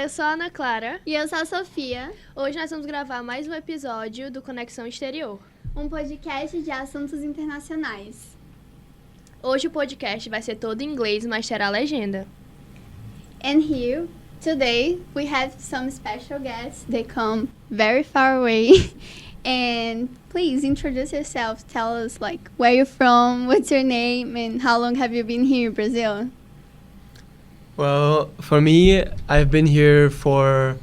eu sou a Ana Clara. E eu sou a Sofia. Hoje nós vamos gravar mais um episódio do Conexão Exterior, um podcast de assuntos internacionais. Hoje o podcast vai ser todo em inglês, mas terá legenda. And here, today, we have some special guests. They come very far away. And please introduce yourself. Tell us where you're from, what's your name, and how long have you been here in Brazil? Well, for me, I've been here for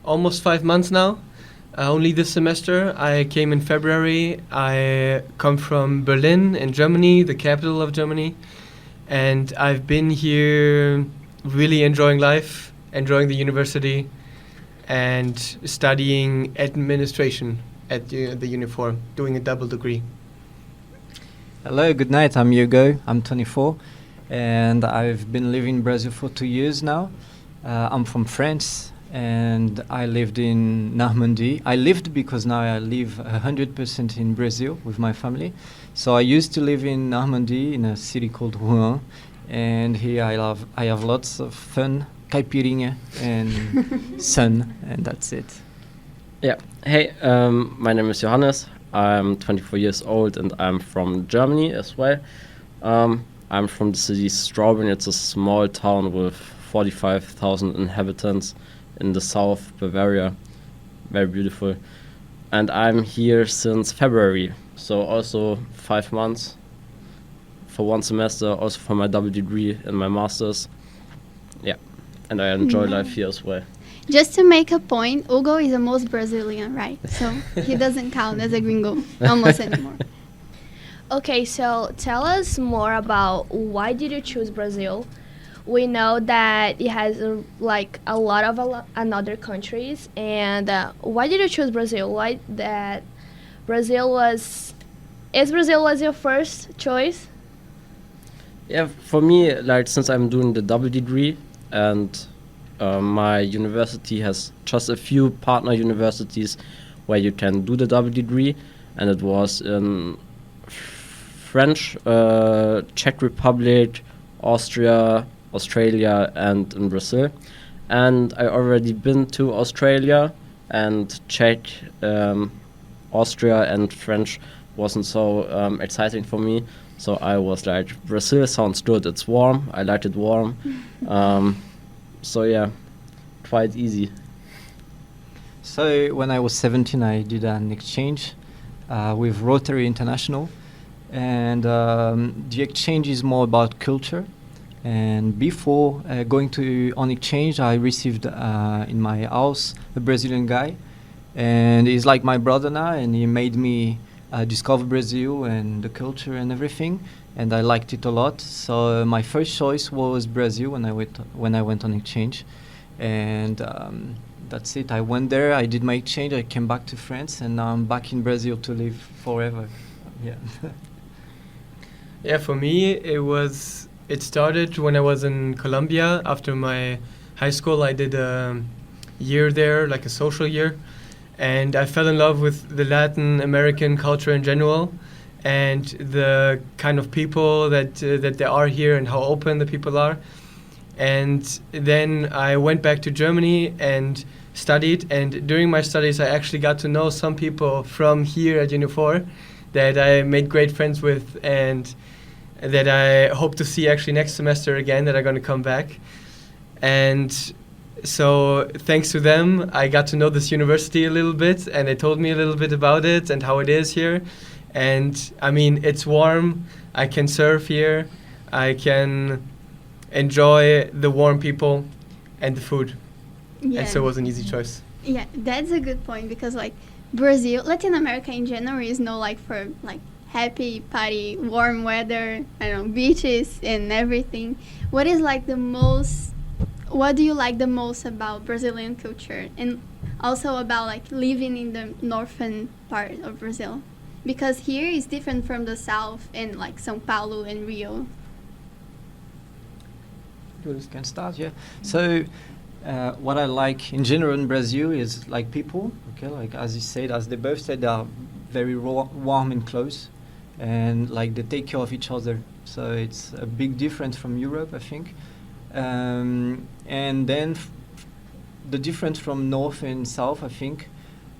almost 5 months now. Only this semester. I came in February. I come from Berlin in Germany, the capital of Germany. And I've been here really enjoying life, enjoying the university, and studying administration at the Unifor, doing a double degree. Hello, good night. I'm Hugo. I'm 24, and I've been living in Brazil for 2 years now. I'm from France, and I lived in Normandy. I lived because now I live 100% in Brazil with my family. So I used to live in Normandy in a city called Rouen, and here I have lots of fun, caipirinha, and sun, and that's it. Yeah. Hey, my name is Johannes. I'm 24 years old and I'm from Germany as well. I'm from the city Straubing. It's a small town with 45,000 inhabitants in the south Bavaria. Very beautiful. And I'm here since February, so also 5 months for 1 semester, also for my double degree and my master's. Yeah, and I enjoy life here as well. Just to make a point, Hugo is the most Brazilian, right? So he doesn't count as a gringo almost anymore. Okay, so tell us more about why did you choose Brazil? We know that it has a lot of another countries, and why did you choose Brazil? Why that Brazil was your first choice? Yeah, for me, since I'm doing the double degree and my university has just a few partner universities where you can do the double degree, and it was in French, Czech Republic, Austria, Australia, and in Brazil. And I already been to Australia, and Czech, Austria, and French wasn't so exciting for me. So I was like, Brazil sounds good. It's warm. I like it warm. So yeah, quite easy. So when I was 17, I did an exchange with Rotary International, and the exchange is more about culture. And before going on exchange, I received in my house a Brazilian guy, and he's like my brother now, and he made me discover Brazil and the culture and everything, and I liked it a lot. So my first choice was Brazil when I went on exchange, and that's it. I went there, I did my exchange, I came back to France, and now I'm back in Brazil to live forever. Yeah. Yeah, for me, it started when I was in Colombia. After my high school, I did a year there, like a social year. And I fell in love with the Latin American culture in general, and the kind of people that there are here and how open the people are. And then I went back to Germany and studied. And during my studies, I actually got to know some people from here at Unifor that I made great friends with, and that I hope to see actually next semester again, that are going to come back. And so thanks to them, I got to know this university a little bit, and they told me a little bit about it and how it is here. And I mean, it's warm. I can surf here. I can enjoy the warm people and the food. Yeah. And so it was an easy choice. Yeah, that's a good point, because Brazil, Latin America in general is known for happy party, warm weather, beaches and everything. What is what do you like the most about Brazilian culture, and also about living in the northern part of Brazil? Because here is different from the south and São Paulo and Rio. You can start, yeah. So what I like in general in Brazil is people, okay, as you said, as they both said, they are very warm and close, and they take care of each other. So it's a big difference from Europe, I think. And then the difference from north and south, I think.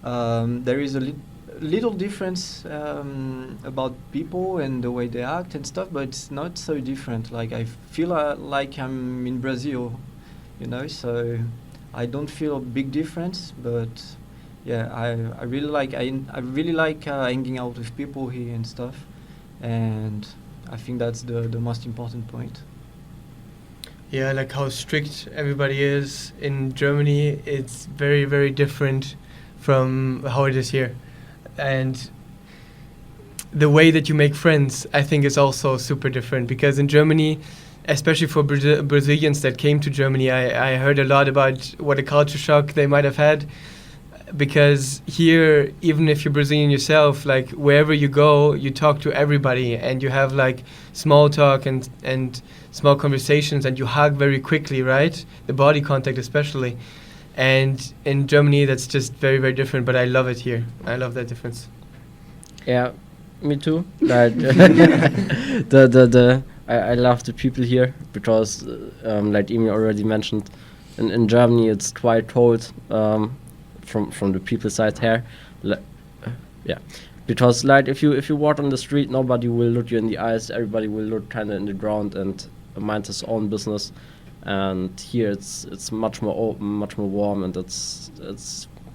There is a little difference about people and the way they act and stuff, but it's not so different. Like I feel like I'm in Brazil, you know, so I don't feel a big difference. But yeah, I really like hanging out with people here and stuff, and I think that's the most important point. Yeah, like how strict everybody is in Germany. It's very, very different from how it is here. And the way that you make friends, I think, is also super different. Because in Germany, especially for Brazilians that came to Germany, I heard a lot about what a culture shock they might have had. Because here, even if you're Brazilian yourself, like wherever you go, you talk to everybody and you have like small talk and small conversations and you hug very quickly, right? The body contact especially. And in Germany, that's just very, very different. But I love it here. I love that difference. Yeah, me too. Like I love the people here because, like Emil already mentioned, in Germany it's quite cold. From the people side here, yeah, because like if you walk on the street, nobody will look you in the eyes. Everybody will look kind of in the ground and mind his own business. And here it's much more open, much more warm, and it's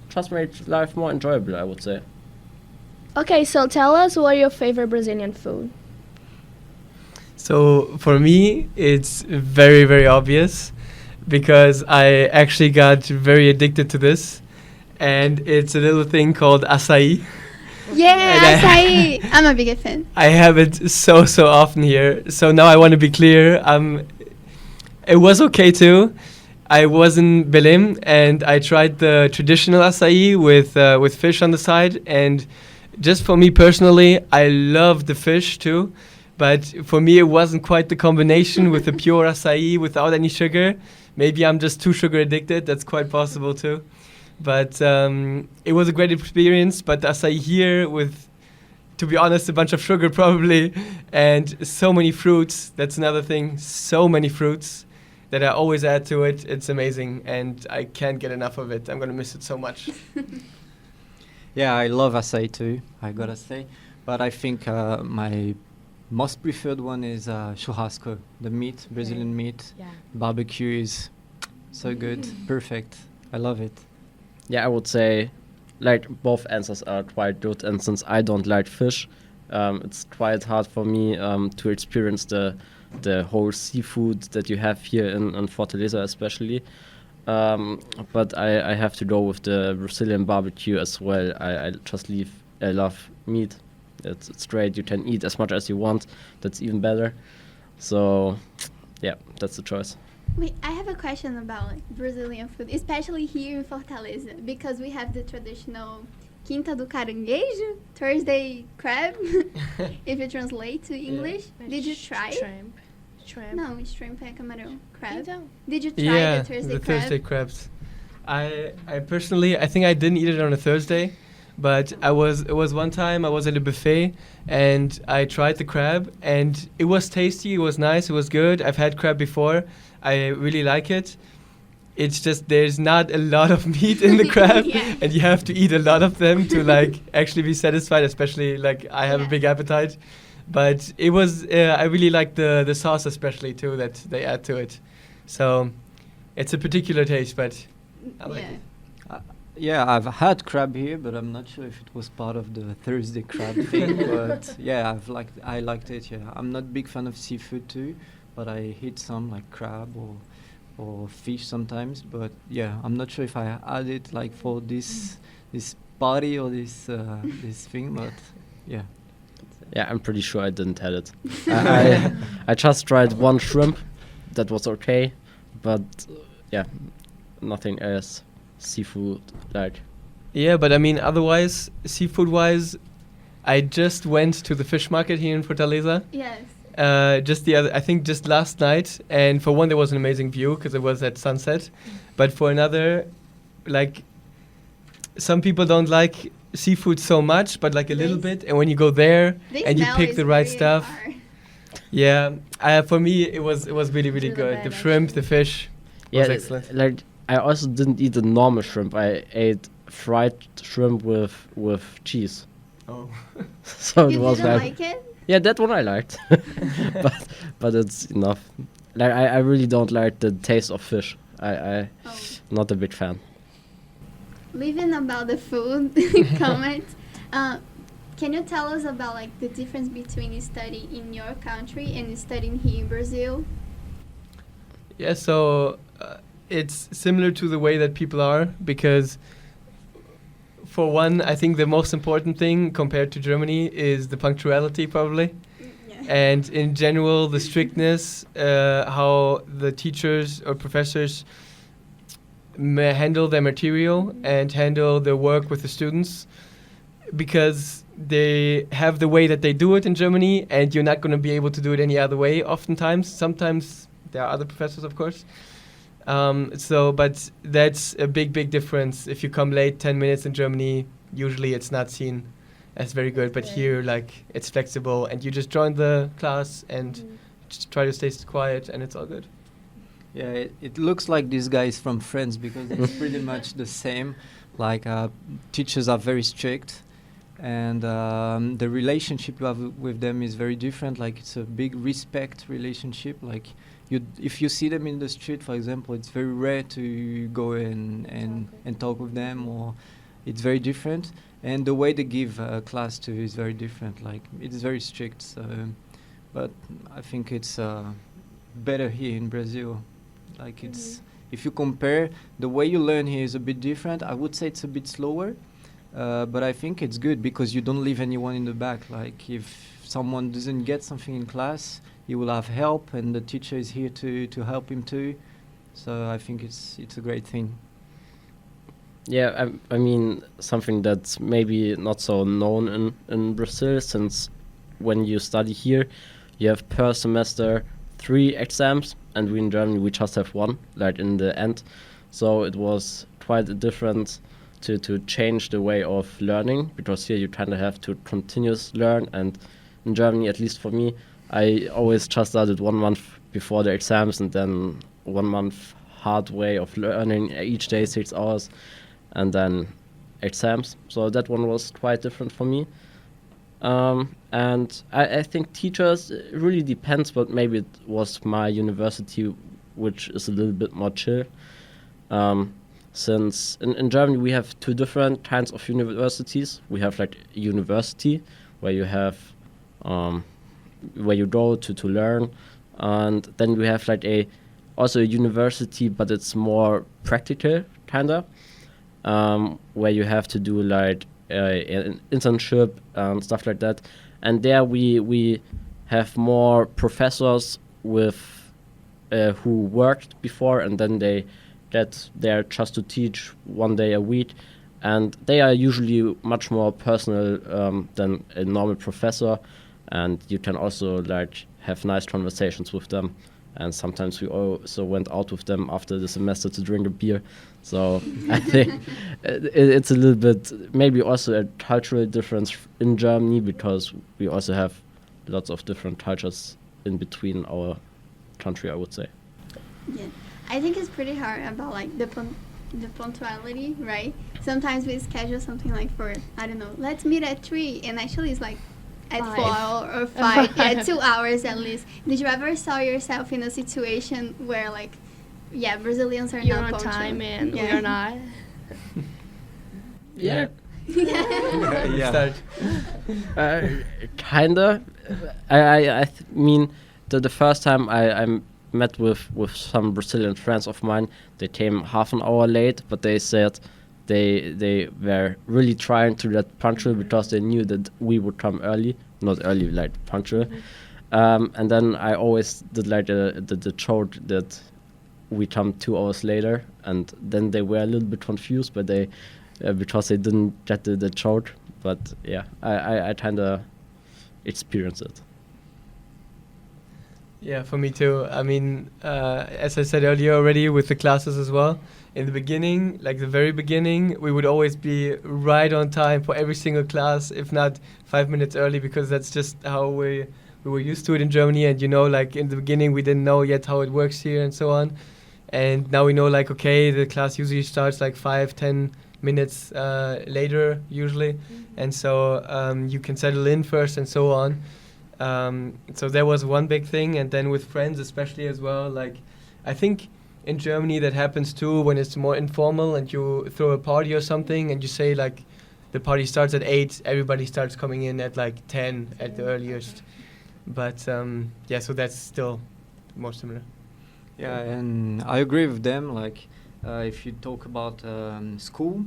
just made life more enjoyable, I would say. Okay, so tell us what your favorite Brazilian food. So for me, it's very, very obvious because I actually got very addicted to this. And it's a little thing called açaí. Yeah, acai. I'm a big fan. I have it so often here. So now I want to be clear. It was okay too. I was in Belém and I tried the traditional açaí with fish on the side. And just for me personally, I love the fish too. But for me, it wasn't quite the combination with the pure açaí without any sugar. Maybe I'm just too sugar addicted. That's quite possible too. But it was a great experience. But the acai here with, to be honest, a bunch of sugar probably, and so many fruits. That's another thing. So many fruits that I always add to it. It's amazing, and I can't get enough of it. I'm gonna miss it so much. Yeah, I love acai too, I gotta say. But I think my most preferred one is churrasco, the meat, Brazilian meat. Yeah. Barbecue is so good, perfect. I love it. Yeah, I would say, like, both answers are quite good. And since I don't like fish, it's quite hard for me to experience the whole seafood that you have here in Fortaleza, especially. But I have to go with the Brazilian barbecue as well. I love meat. It's great. You can eat as much as you want. That's even better. So, yeah, that's the choice. Wait, I have a question about like Brazilian food, especially here in Fortaleza, because we have the traditional Quinta do Caranguejo, Thursday crab, if you translate to English. Did you try it? Shrimp. No, shrimp é camarão. Crab. Então. Did you try Yeah, the Thursday the crab? Thursday crabs. I personally, I think I didn't eat it on a Thursday, but it was one time I was at a buffet and I tried the crab and it was tasty, it was nice, it was good. I've had crab before. I really like it. It's just there's not a lot of meat in the crab, Yeah. and you have to eat a lot of them to like actually be satisfied. Especially like I have Yeah. a big appetite, but it was I really like the sauce especially too that they add to it. So it's a particular taste, but I like it. Yeah, I've had crab here, but I'm not sure if it was part of the Thursday crab thing. But yeah, I liked it. Yeah, I'm not a big fan of seafood too, but I eat some like crab or fish sometimes. But yeah, I'm not sure if I add it like for this party or this thing. But yeah. Yeah, I'm pretty sure I didn't have it. I just tried one shrimp, that was okay, but yeah, nothing else seafood like. Yeah, but I mean otherwise seafood wise, I just went to the fish market here in Fortaleza. Yes. Just last night, and for one there was an amazing view because it was at sunset, but for another, like some people don't like seafood so much, but like a little bit, and when you go there and you pick the right stuff, yeah, for me it was really Really good. bad, The shrimp, actually. the fish Yeah, was excellent. like I also didn't eat the normal shrimp. I ate fried shrimp with cheese. Oh. So You it was didn't like, like it? yeah, that one I liked, but it's enough. Like I really don't like the taste of fish. I Oh. not a big fan. Leaving about the food comment, can you tell us about like the difference between studying in your country and studying here in Brazil? Yeah, so it's similar to the way that people are, because for one, I think the most important thing compared to Germany is the punctuality, probably. And in general, the strictness, how the teachers or professors handle their material and handle their work with the students, because they have the way that they do it in Germany, and you're not going to be able to do it any other way oftentimes. Sometimes there are other professors, of course. But that's a big difference. If you come late 10 minutes in Germany, usually it's not seen as very good. But here, like, it's flexible, and you just join the class and just try to stay quiet, and it's all good. Yeah, it looks like this guy is from France because it's pretty much the same. Like teachers are very strict, and the relationship you have with them is very different. Like it's a big respect relationship. Like if you see them in the street, for example, it's very rare to go and talk with them, or it's very different. And the way they give class to is very different. Like it's very strict. So, but I think it's better here in Brazil. Like it's if you compare, the way you learn here is a bit different. I would say it's a bit slower, but I think it's good because you don't leave anyone in the back. Like if someone doesn't get something in class, he will have help, and the teacher is here to help him too. So I think it's a great thing. Yeah, I mean, something that's maybe not so known in Brazil, since when you study here, you have per semester 3 exams, and we in Germany, we just have 1, like in the end. So it was quite a difference to change the way of learning, because here you kind of have to continuously learn, and in Germany, at least for me, I always just started 1 month before the exams, and then 1 month hard way of learning, each day 6 hours, and then exams. So that one was quite different for me. And I think teachers, it really depends, but maybe it was my university, which is a little bit more chill. Since in Germany we have 2 different kinds of universities. We have like a university where you have where you go to learn, and then we have like also a university, but it's more practical kinda, where you have to do like an internship and stuff like that. And there we have more professors with who worked before, and then they get there just to teach 1 day a week, and they are usually much more personal than a normal professor, and you can also like have nice conversations with them. And sometimes we also went out with them after the semester to drink a beer. So I think it's a little bit maybe also a cultural difference in Germany, because we also have lots of different cultures in between our country, I would say. Yeah, I think it's pretty hard about like the punctuality, right? Sometimes we schedule something like for, I don't know, let's meet at 3, and actually it's like at 4 or 5, yeah, 2 hours at least. Did you ever saw yourself in a situation where like, yeah, Brazilians are You're not on punctual? time and Yeah. we're not. Yeah. Yeah. Start. Kinda. I mean, the first time I met with some Brazilian friends of mine, they came half an hour late, but they said they were really trying to get punctual because they knew that we would come early, not early, like punctual. And then I always did like the joke that we come 2 hours later, and then they were a little bit confused, but they because they didn't get the joke. But yeah, I kind of experienced it. Yeah, for me too. I mean, as I said earlier already, with the classes as well, in the beginning, like the very beginning, we would always be right on time for every single class, if not 5 minutes early, because that's just how we were used to it in Germany. And, you know, like in the beginning, we didn't know yet how it works here and so on. And now we know, like, okay, the class usually starts like 5-10 minutes later usually, and so you can settle in first and so on. So that was one big thing, and then with friends especially as well. Like, I think in Germany that happens too when it's more informal and you throw a party or something and you say like the party starts at 8, everybody starts coming in at like 10 at the earliest. But yeah, so that's still more similar. Yeah, and I agree with them. Like, if you talk about school,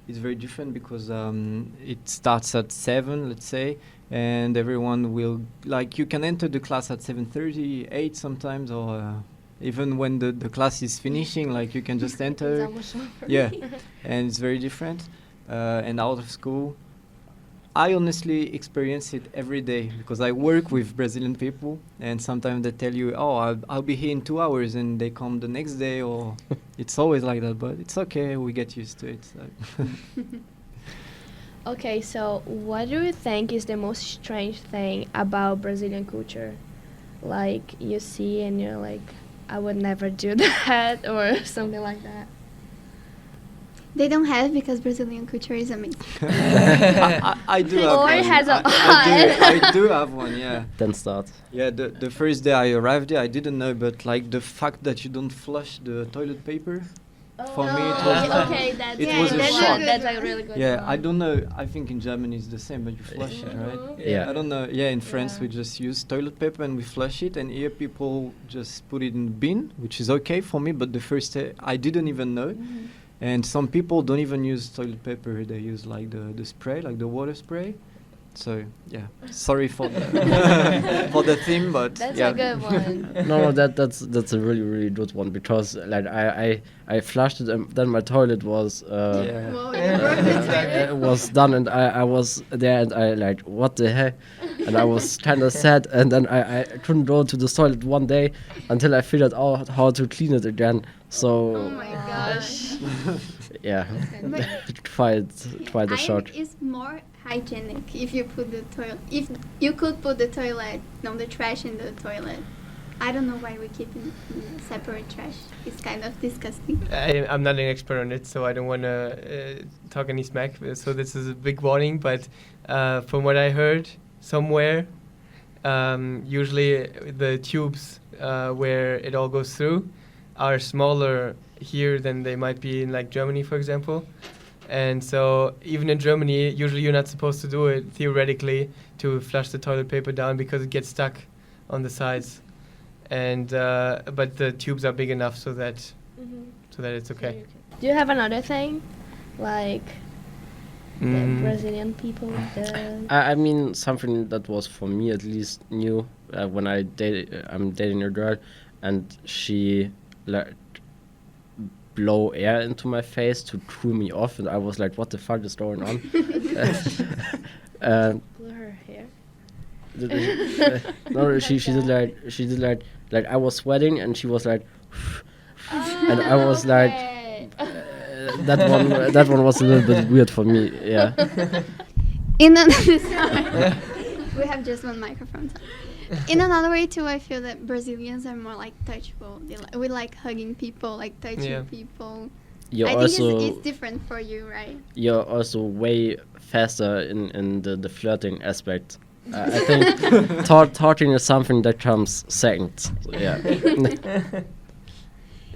it's very different because it starts at 7, let's say, and everyone will, like, you can enter the class at 7:30, 8 sometimes, or even when the class is finishing, like, you can just enter. Yeah, and it's very different. And out of school, I honestly experience it every day because I work with Brazilian people, and sometimes they tell you, "Oh, I'll be here in 2 hours," and they come the next day, or it's always like that. But it's okay; we get used to it. So. Okay, so what do you think is the most strange thing about Brazilian culture? Like, you see and you're like, I would never do that, or something like that. They don't have because Brazilian culture is amazing. I do have Or one. it has a I do have one, yeah. Then start. Yeah, the first day I arrived there, I didn't know, but like the fact that you don't flush the toilet paper, for me it was okay, that's it was a that's shock. that's a really good yeah, one. I don't know. I think in Germany it's the same, but you flush it, right? Yeah. I don't know. Yeah, in France Yeah. we just use toilet paper and we flush it, and here people just put it in the bin, which is okay for me. But the first day I didn't even know, and some people don't even use toilet paper. They use like the spray, like the water spray. So yeah, sorry for the for the theme, but That's yeah. a good one. No, that's a really good one because like I flushed it and then my toilet was Yeah. Whoa, you broke the toilet. was done and I was there and I like what the heck, and I was kind of sad, and then I couldn't go to the toilet one day until I figured out how to clean it again. So Oh my gosh. yeah, But quite a I shock. think it's more hygienic if you put the toilet. If you could put the toilet, no, the trash in the toilet. I don't know why we keep in separate trash. It's kind of disgusting. I'm not an expert on it, so I don't want to talk any smack. So this is a big warning. But from what I heard somewhere, usually the tubes where it all goes through are smaller here than they might be in like Germany, for example. And so even in Germany, usually you're not supposed to do it theoretically to flush the toilet paper down because it gets stuck on the sides. And but the tubes are big enough so that it's okay. Do you have another thing, like the Brazilian people? I mean something that was for me at least new when I'm dating a girl, and she like blow air into my face to cool me off, and I was like, what the fuck is going on? Blew her hair. No, she did like I was sweating and she was like and I was like that one was a little bit weird for me. Yeah. In another we have just one microphone. In another way too, I feel that Brazilians are more like touchable. We like hugging people, like touching people. You're I also think it's different for you, right? you're also way faster in the flirting aspect. I think talking is something that comes second. Yeah.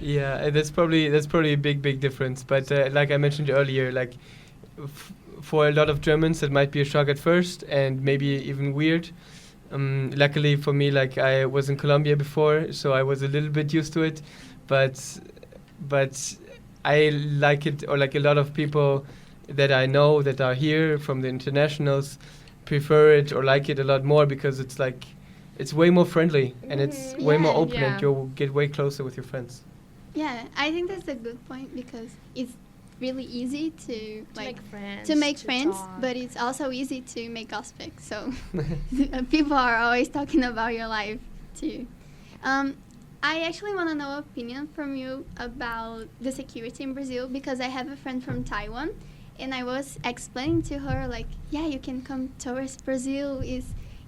Yeah, that's probably a big difference. But like I mentioned earlier, like for a lot of Germans, it might be a shock at first and maybe even weird. Luckily for me, like I was in Colombia before, so I was a little bit used to it. But I like it, or like a lot of people that I know that are here from the internationals prefer it or like it a lot more because it's like it's way more friendly and it's way more open and you'll get way closer with your friends. Yeah, I think that's a good point because it's really easy to make friends, talk. but it's also easy to make gossip. So people are always talking about your life too. I actually want to know opinion from you about the security in Brazil because I have a friend from Taiwan, and I was explaining to her like, yeah, you can come towards Brazil.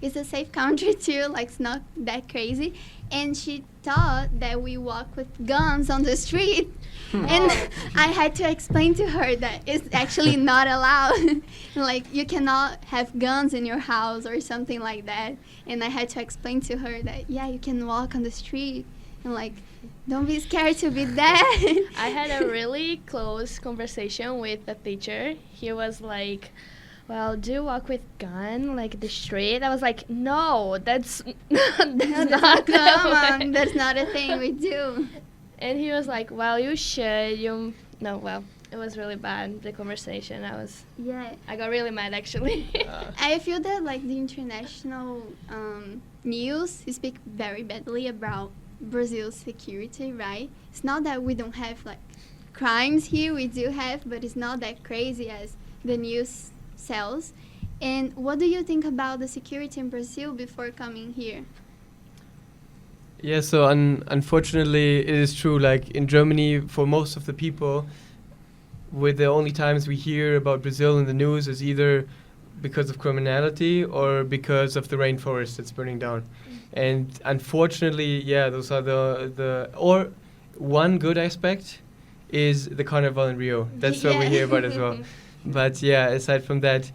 it's a safe country too, like it's not that crazy. And she thought that we walk with guns on the street. And I had to explain to her that it's actually not allowed. Like, you cannot have guns in your house or something like that. And I had to explain to her that, yeah, you can walk on the street. And, like, don't be scared to be that. I had a really close conversation with the teacher. He was like, well, do you walk with gun, like the street? I was like, no, that's not common. That's not a thing we do. And he was like, well, you should. No, well, it was really bad, the conversation. I got really mad, actually. I feel that, like, the international news speak very badly about Brazil's security, right? It's not that we don't have, like, crimes here. We do have, but it's not that crazy as the news sells. And what do you think about the security in Brazil before coming here? Yeah, so unfortunately, it is true. Like in Germany, for most of the people, with the only times we hear about Brazil in the news is either because of criminality or because of the rainforest that's burning down. And unfortunately, yeah, those are the or one good aspect is the carnival in Rio. That's what we hear about as well. But yeah, aside from that,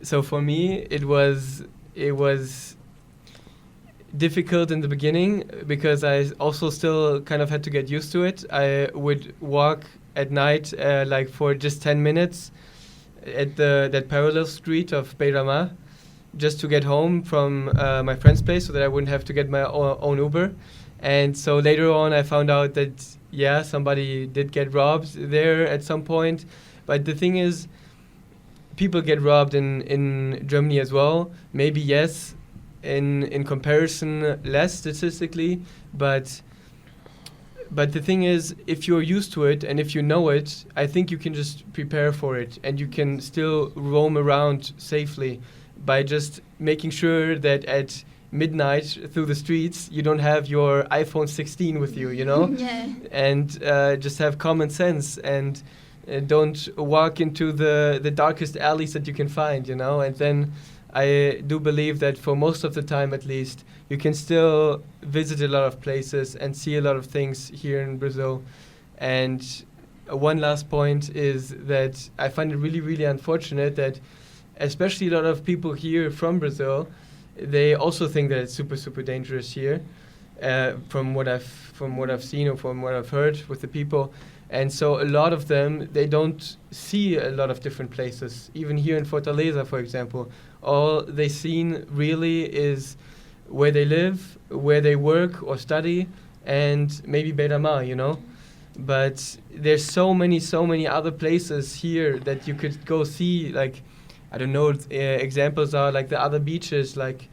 so for me, it was difficult in the beginning because I also still kind of had to get used to it. I would walk at night like for just 10 minutes at that parallel street of Beirama just to get home from my friend's place so that I wouldn't have to get my own Uber. And so later on I found out that, yeah, somebody did get robbed there at some point. But the thing is, people get robbed in Germany as well. Maybe, yes, in comparison less statistically, but the thing is, if you're used to it and if you know it, I think you can just prepare for it and you can still roam around safely by just making sure that at midnight through the streets you don't have your iPhone 16 with you, you know? Yeah. And just have common sense and don't walk into the darkest alleys that you can find, you know? And then I do believe that for most of the time at least, you can still visit a lot of places and see a lot of things here in Brazil. And one last point is that I find it really, really unfortunate that especially a lot of people here from Brazil, they also think that it's super, super dangerous here, from what I've seen or from what I've heard with the people. And so a lot of them, they don't see a lot of different places. Even here in Fortaleza, for example, all they seen really is where they live, where they work or study, and maybe Beirama, you know? But there's so many other places here that you could go see. Like, I don't know, examples are like the other beaches, like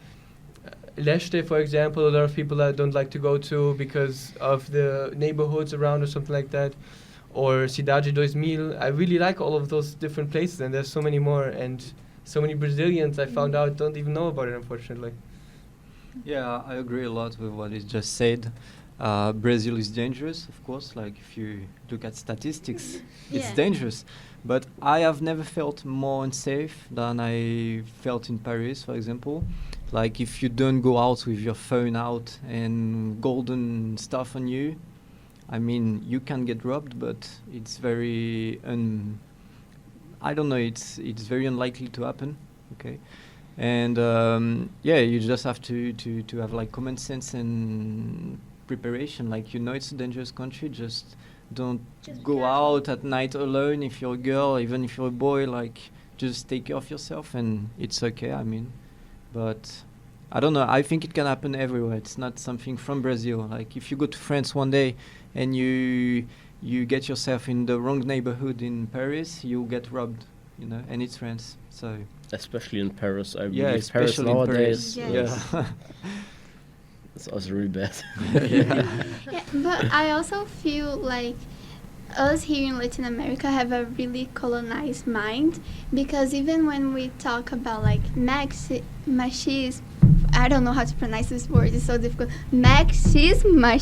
Leste, for example, a lot of people don't like to go to because of the neighborhoods around or something like that. Or Cidade 2000. I really like all of those different places, and there's so many more, and so many Brazilians I found out don't even know about it, unfortunately. Yeah, I agree a lot with what is just said. Brazil is dangerous, of course. Like if you look at statistics, it's dangerous. But I have never felt more unsafe than I felt in Paris, for example. Like if you don't go out with your phone out and golden stuff on you, I mean, you can get robbed, but it's very I don't know. It's very unlikely to happen. Okay. And you just have to have like common sense and preparation. Like, you know, it's a dangerous country. Just don't go out at night alone. If you're a girl, even if you're a boy, like, just take care of yourself and it's okay. I mean, but I don't know. I think it can happen everywhere. It's not something from Brazil. Like if you go to France one day and you get yourself in the wrong neighborhood in Paris, you'll get robbed, you know, and it's France. So especially in Paris, I believe. Yeah, Paris especially nowadays. in Paris. Yes. Yeah. It's also really bad. Yeah. Yeah, but I also feel like us here in Latin America have a really colonized mind, because even when we talk about like machismo, I don't know how to pronounce this word, it's so difficult. Machismo?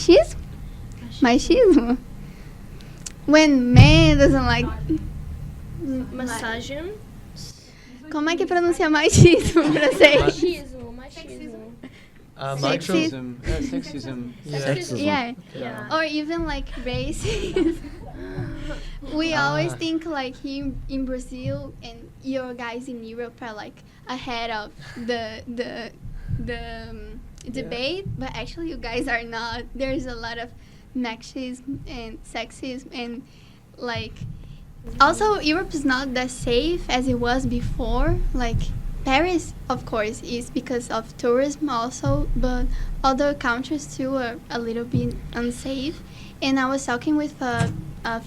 When man doesn't like... Massagem. Como é que pronuncia machismo em francês? Machismo. Machismo. Macho? Sexism. Yeah. Sexism. Yeah. Yeah. Or even like racism. We always think like here in Brazil and your guys in Europe are like ahead of the debate, but actually you guys are not. There's a lot of machismo and sexism and like also Europe is not that safe as it was before. Like Paris, of course, is because of tourism also, but other countries too are a little bit unsafe. And I was talking with a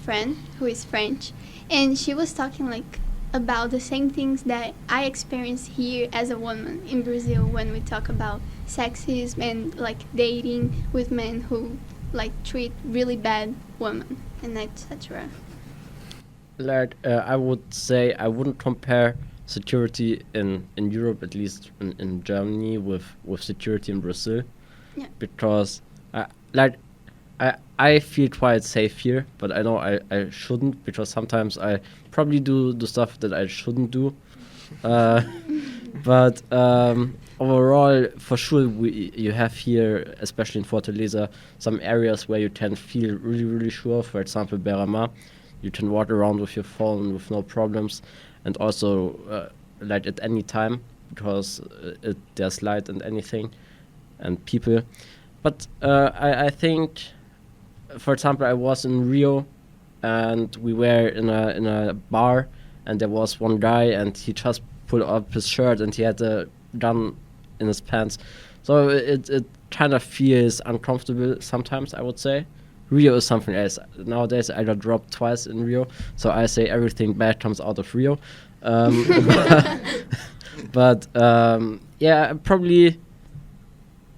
friend who is French, and she was talking like about the same things that I experience here as a woman in Brazil when we talk about sexism and like dating with men who like treat really bad women and etc. Like, I would say I wouldn't compare security in Europe, at least in Germany, with security in Brazil. Yeah. Because I feel quite safe here, but I know I shouldn't, because sometimes I probably do stuff that I shouldn't do. But overall, for sure, you have here, especially in Fortaleza, some areas where you can feel really, really sure. For example, Beira-Mar, you can walk around with your phone with no problems, and also like at any time, because there's light and anything, and people. But I think, for example, I was in Rio, and we were in a bar, and there was one guy, and he just pulled up his shirt, and he had a gun in his pants. So it kind of feels uncomfortable sometimes, I would say. Rio is something else. Nowadays, I got dropped twice in Rio, so I say everything bad comes out of Rio. But yeah, probably,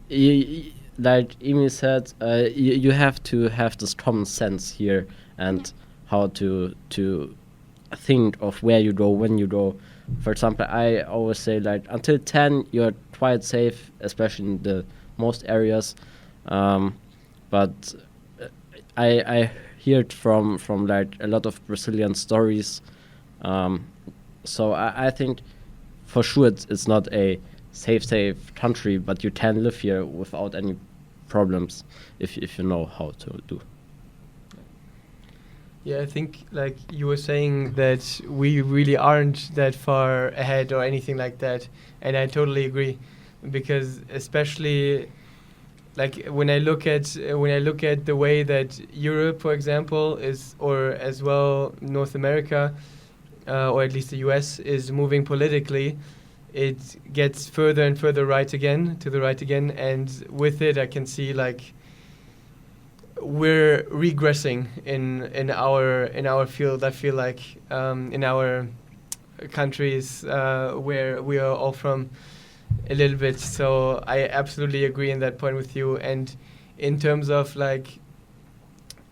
like Emil said, you have to have this common sense here and how to think of where you go, when you go. For example, I always say like until 10 you're quite safe, especially in the most areas. But I hear it from like a lot of Brazilian stories. So I think for sure it's not a safe country, but you can live here without any problems if you know how to do. Yeah, I think like you were saying that we really aren't that far ahead or anything like that, and I totally agree, because especially like when I look at the way that Europe, for example, is, or as well North America, or at least the US is moving politically, it gets further and further to the right again, and with it I can see like we're regressing in our field. I feel like in our countries where we are all from a little bit. So I absolutely agree in that point with you. And in terms of like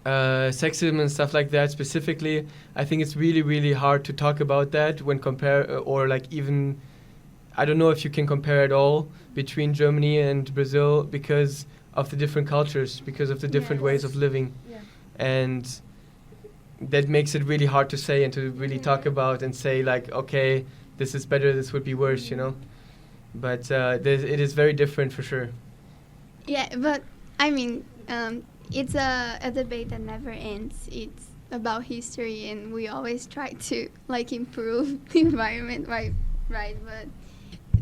sexism and stuff like that specifically, I think it's really, really hard to talk about that when or like even, I don't know if you can compare at all between Germany and Brazil because of the different cultures, because of the different ways of living. Yeah. And that makes it really hard to say and to really talk about and say like, okay, this is better, this would be worse, you know. But it is very different for sure. Yeah, but I mean, it's a debate that never ends. It's about history, and we always try to like improve the environment, right? But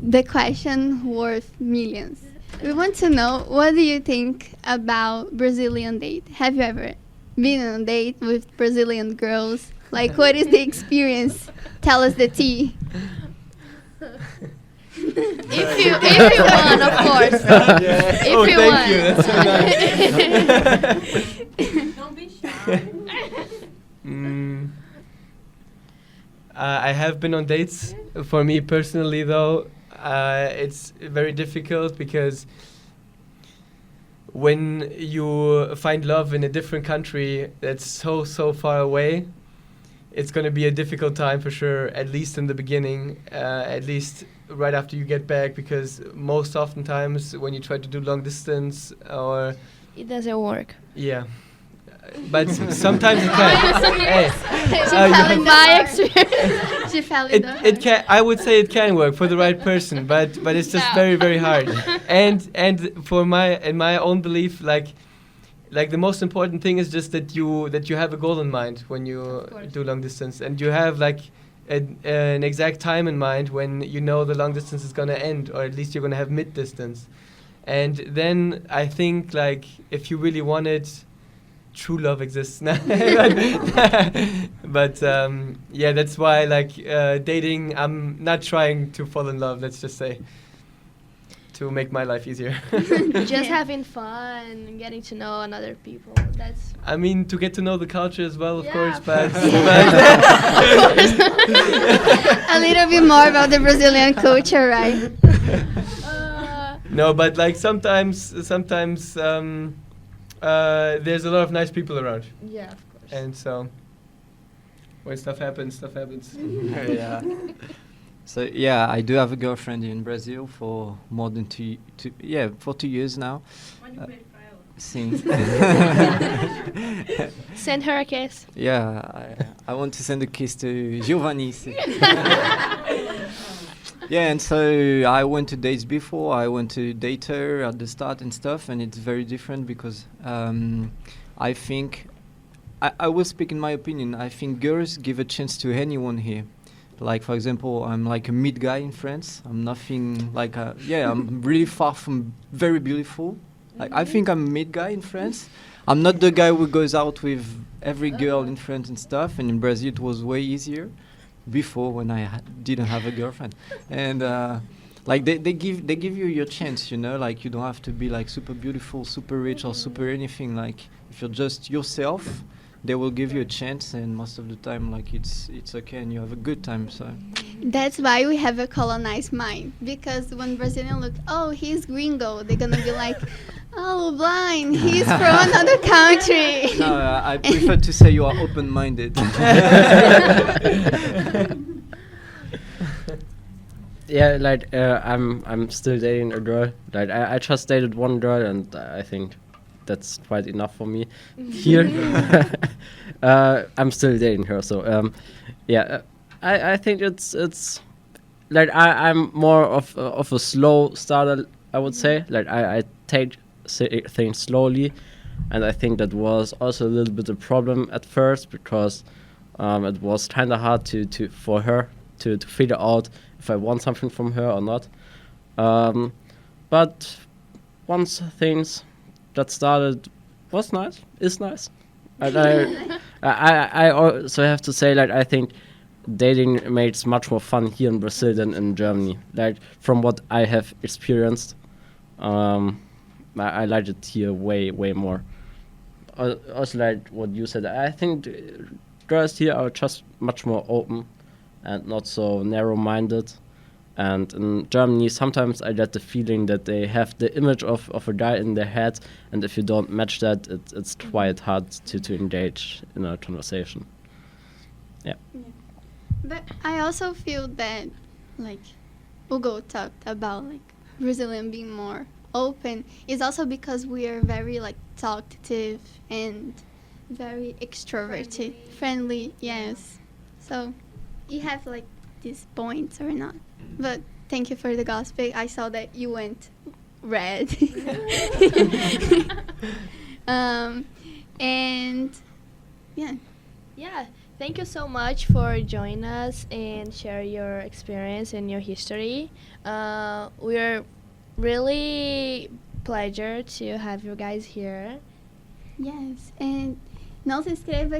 the question worth millions. We want to know, what do you think about Brazilian date? Have you ever been on a date with Brazilian girls? Like, what is the experience? Tell us the tea. If you want, of course. Yeah. If you Thank want. you. That's so nice. Don't be shy. I have been on dates. For me personally, though, it's very difficult because when you find love in a different country that's so far away, it's going to be a difficult time for sure, at least in the beginning, at least right after you get back, because most oftentimes when you try to do long distance or... It doesn't work. Yeah. But sometimes it can. Hey, She's you telling have- my experience. She fell in it the it can. I would say it can work for the right person, but it's just very very hard. And for my own belief, like the most important thing is just that you have a goal in mind when you do long distance, and you have like an exact time in mind when you know the long distance is gonna end, or at least you're gonna have mid distance. And then I think like if you really want it, true love exists. But yeah, that's why like dating, I'm not trying to fall in love, let's just say, to make my life easier. Just having fun, getting to know other people. That's I mean, to get to know the culture as well, of Yeah, course, of but, course. A little bit more about the Brazilian culture, right? no, but like sometimes there's a lot of nice people around, yeah, of course. and so when stuff happens. Yeah. So yeah, I do have a girlfriend in Brazil for more than 2 years now. Since Send her a kiss. yeah, I want to send a kiss to Giovanni. Yeah, and so I went to dates before. I went to date her at the start and stuff, and it's very different because I think I will speak in my opinion. I think girls give a chance to anyone here. Like for example, I'm like a mid guy in France. I'm nothing like I'm really far from very beautiful. Like I think I'm a mid guy in France. I'm not the guy who goes out with every girl in France and stuff. And in Brazil, it was way easier before when I didn't have a girlfriend. And like they give you your chance, you know. Like you don't have to be like super beautiful, super rich, or super anything. Like if you're just yourself, they will give you a chance, and most of the time, like it's okay, and you have a good time. So That's why we have a colonized mind. Because when Brazilians look, oh, he's gringo, they're gonna be like, oh, blind, he's from another country. no, I prefer to say you are open-minded. Yeah, like I'm still dating a girl. Like I just dated one girl, and I think that's quite enough for me. Here, I'm still dating her. So yeah, I think it's like I'm more of a slow starter, I would say. Like I take things slowly, and I think that was also a little bit a problem at first because it was kind of hard for her to figure out if I want something from her or not. But once things that started was nice, is nice. And I also have to say, like, I think dating makes much more fun here in Brazil than in Germany. Like, from what I have experienced, I like it here way more. Also, like what you said, I think girls here are just much more open and not so narrow-minded. And in Germany, sometimes I get the feeling that they have the image of a guy in their head, and if you don't match that, it's quite hard to engage in a conversation. Yeah. But I also feel that, like, Hugo talked about, like, Brazilian being more open is also because we are very, like, talkative and very extroverted. Friendly, yes. So, you have, like, these points or not. But thank you for the gossip. I saw that you went red. And yeah. Yeah, thank you so much for joining us and share your experience and your history. We're really pleasure to have you guys here. Yes, and não se esqueça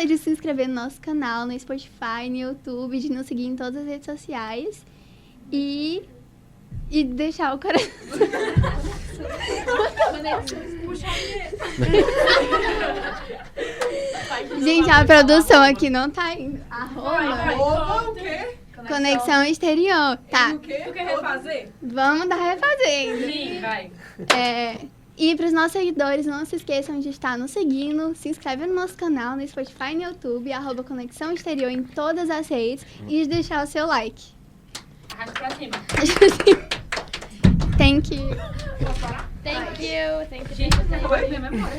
de se inscrever no nosso canal, no Spotify, no YouTube, de nos seguir em todas as redes sociais e deixar o coração. Gente, a produção aqui não tá indo. Arroba o quê? Conexão Exterior. Tá. O quê? Tu quer refazer? Vamos dar refazendo. Sim, vai. E para os nossos seguidores, não se esqueçam de estar nos seguindo, se inscreve no nosso canal, no Spotify e no YouTube, @Conexão Exterior em todas as redes e de deixar o seu like. Arrasta pra cima. Thank you. Thank you. Thank you. Gente, foi minha memória.